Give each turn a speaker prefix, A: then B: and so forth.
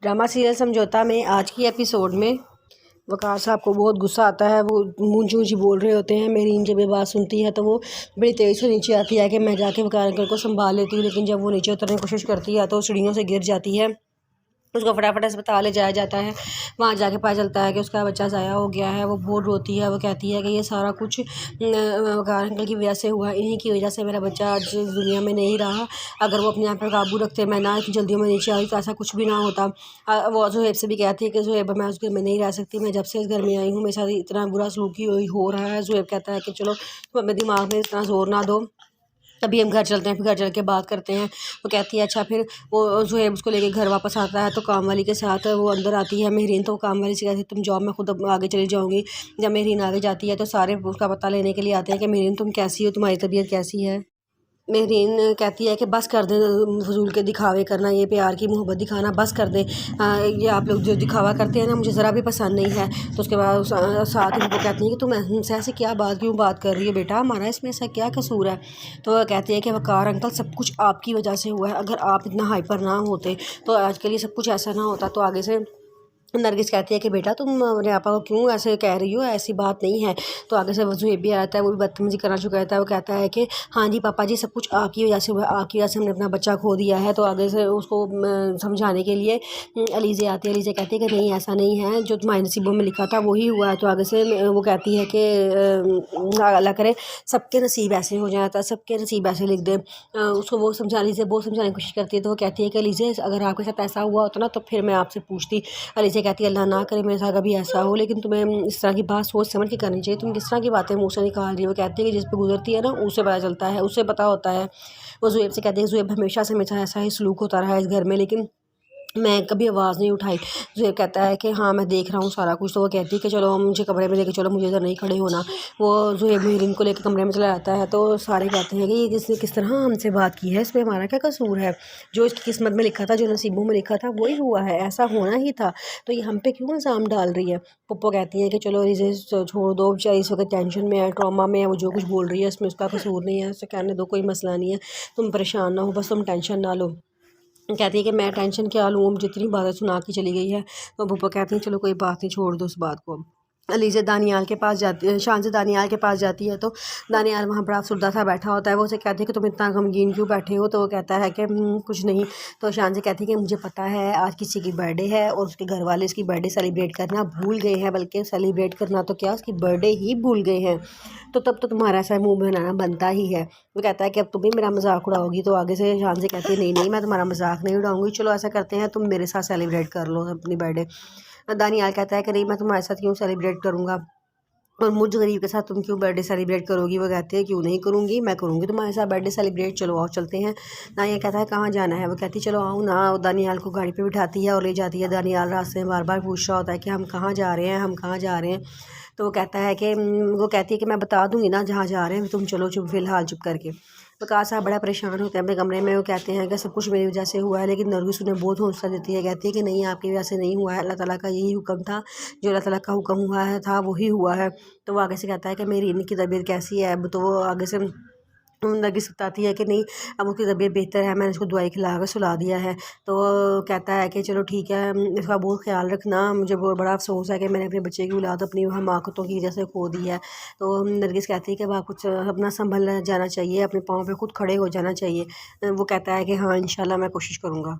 A: Drama serial समझौता में आज की एपिसोड में वक़ार साहब को बहुत गुस्सा आता है। वो ऊँची ऊँची बोल रहे होते हैं। मेरीन जब ये बात सुनती है तो वो बड़ी तेज़ से नीचे आती है कि मैं जाके वक़ार अंकल को संभाल लेती हूँ, लेकिन जब वो नीचे उतरने की कोशिश करती है तो सीढ़ियों से गिर जाती है। उसको फटाफट अस्पताल ले जाया जाता है। वहाँ जाके पता चलता है कि उसका बच्चा ज़ाया हो गया है। वो बहुत रोती है। वो कहती है कि ये सारा कुछ वक़ार अंकल की वजह से हुआ है, इन्हीं की वजह से मेरा बच्चा आज दुनिया में नहीं रहा। अगर वो अपने आप पर काबू रखते, मैं ना इतनी जल्दी में नीचे आई तो ऐसा कुछ भी ना होता। वो ज़ुहैब से भी कहती है कि ज़ुहैब मैं उस घर में नहीं रह सकती, मैं जब से इस घर में आई हूँ मेरे साथ इतना बुरा सलूक हो रहा है। ज़ुहैब कहता है कि चलो तुम अपने दिमाग में इतना ज़ोर ना दो, अभी हम घर चलते हैं, फिर घर चल के बात करते हैं। वो कहती है अच्छा। फिर वो ज़ुहैब उसको लेके घर वापस आता है तो काम वाली के साथ वो अंदर आती है मेहरीन। तो काम वाली से कहती है तुम जाओ, मैं खुद अब आगे चली जाऊँगी। जब मेहरीन आगे जाती है तो सारे उसका पता लेने के लिए आते हैं कि मेहरीन तुम कैसी हो, तुम्हारी तबीयत कैसी है। मेहरीन कहती है कि बस कर दें फजूल के दिखावे करना, ये प्यार की मोहब्बत दिखाना बस कर दें। ये आप लोग जो दिखावा करते हैं ना मुझे ज़रा भी पसंद नहीं है। तो उसके बाद साथ ही वो कहती है कि तुम हमसे ऐसे क्यों बात कर रही हो बेटा, हमारा इसमें ऐसा क्या कसूर है। तो वह कहती है कि वक़ार अंकल सब कुछ आपकी वजह से हुआ है, अगर आप इतना हाइपर ना होते तो आज के लिए सब कुछ ऐसा ना होता। तो आगे से नरगिस कहती है कि बेटा तुम अपने पापा को क्यों ऐसे कह रही हो, ऐसी बात नहीं है। तो आगे से ज़ुहैब भी आता है, वो भी बदतमीज़ी करना शुरू करता है। वो कहता है कि हाँ जी पापा जी सब कुछ आपकी वजह से हुआ है, आपकी वजह से हमने अपना बच्चा खो दिया है। तो आगे से उसको समझाने के लिए अलीज़ा आती है। अलीज़ा कहती है कि नहीं ऐसा नहीं है, जो तुम्हारे नसीबों में लिखा था वही हुआ है। तो आगे से वो कहती है कि अल्लाह करे सबके नसीब ऐसे हो जाता, सबके नसीब ऐसे लिख दे। उसको वो समझाने की कोशिश करती है। तो वो कहती है कि अलीज़ा अगर आपके साथ ऐसा हुआ होता ना तो फिर मैं आपसे पूछती। अलीज़ा कहती है अल्लाह ना करे मेरे साथ कभी ऐसा हो, लेकिन तुम्हें इस तरह की बात सोच समझ के करनी चाहिए, तुम किस तरह की बातें मुँह से निकाल रही हो। वो कहती है कि जिस पे गुजरती है ना उसे पता चलता है, उसे पता होता है। वो ज़ुहैब से कहती है ज़ुहैब हमेशा से मेरे साथ ऐसा ही सलूक होता रहा है इस घर में, लेकिन मैं कभी आवाज़ नहीं उठाई। ज़ुहैब कहता है कि हाँ मैं देख रहा हूँ सारा कुछ। तो वो कहती है कि चलो मुझे कमरे में लेके चलो, मुझे इधर नहीं खड़े होना। वो ज़ुहैब मेहरीन को लेकर कमरे में चला जाता है। तो सारे कहते हैं कि ये किस तरह हमसे बात की है, इसमें हमारा क्या कसूर है, जो इसकी किस्मत में लिखा था, जो नसीबों में लिखा था वही हुआ है, ऐसा होना ही था, तो ये हम पे क्यों इल्ज़ाम डाल रही है। पप्पो कहती है कि चलो इसे छोड़ दो, बेचारी इस वक्त टेंशन में है, ट्रॉमा में है, वो जो कुछ बोल रही है इसमें उसका कसूर नहीं है, उसे कहने दो, कोई मसला नहीं है, तुम परेशान ना हो, बस तुम टेंशन ना लो। कहती है कि मैं टेंशन क्या लूँ, मुझे इतनी बातें सुना के चली गई है। तो पप्पो कहती हैं चलो कोई बात नहीं, छोड़ दो उस बात को। अलीज़ा दानियाल के पास जाती है, शान से दानियाल के पास जाती है। तो दानियाल वहाँ बड़ा अफसरदा सा बैठा होता है। वो उसे कहती है कि तुम इतना गमगीन क्यों बैठे हो। तो वो कहता है कि कुछ नहीं। तो शान से कहती है कि मुझे पता है आज किसी की बर्थडे है और उसके घर वाले इसकी बर्थडे सेलिब्रेट करना भूल गए हैं, बल्कि सेलिब्रेट करना तो क्या उसकी बर्थडे ही भूल गए हैं। तो तब तो तुम्हारा ऐसा मुँह बनाना बनता ही है। वो कहता है कि अब तुम भी मेरा मजाक उड़ाओगी। तो आगे से शान से कहती है नहीं नहीं मैं तुम्हारा मजाक नहीं उड़ाऊंगी, चलो ऐसा करते हैं तुम मेरे साथ सेलिब्रेट कर लो अपनी बर्थडे। दानियाल कहता है कि नहीं मैं तुम्हारे साथ क्यों सेलिब्रेट करूँगा, और मुझ गरीब के साथ तुम क्यों बर्थडे सेलिब्रेट करोगी। वो कहते हैं क्यों नहीं करूँगी, मैं करूँगी तुम्हारे साथ बर्थडे सेलिब्रेट, चलो आओ चलते हैं। दानियाल कहता है कहाँ जाना है। वो कहती है चलो आओ ना। दानियाल को गाड़ी पे बिठाती है और ले जाती है। दानियाल रास्ते में बार बार पूछ रहा होता है कि हम कहाँ जा रहे हैं, हम कहाँ जा रहे हैं। तो वो कहता है कि वो कहती है कि मैं बता दूँगी ना जहाँ जा रहे हैं, तुम चलो चुप फिलहाल चुप करके। वक़ार साहब बड़ा परेशान होते हैं अपने कमरे में। वो कहते हैं कि सब कुछ मेरी वजह से हुआ है, लेकिन नरगिस उन्हें बहुत हौसला देती है। कहती है कि नहीं आपकी वजह से नहीं हुआ है, अल्लाह ताला का यही हुक्म था, जो अल्लाह ताला का हुक्म हुआ है था वही हुआ है। तो वो आगे से कहता है कि मेरी इनकी तबीयत कैसी है। अब तो वो आगे से नरगिस बताती है कि नहीं अब उसकी तबीयत बेहतर है, मैंने उसको दवाई खिला कर सुला दिया है। तो वो कहता है कि चलो ठीक है इसका बहुत ख्याल रखना, मुझे बहुत बड़ा अफसोस है कि मैंने अपने बच्चे की औलाद अपनी हमाकतों की वजह से खो दी है। तो नरगिस कहती है कि वह कुछ अपना संभल जाना चाहिए, अपने पाँव पे खुद खड़े हो जाना चाहिए। वो कहता है कि हाँ इंशाल्लाह मैं कोशिश करूँगा।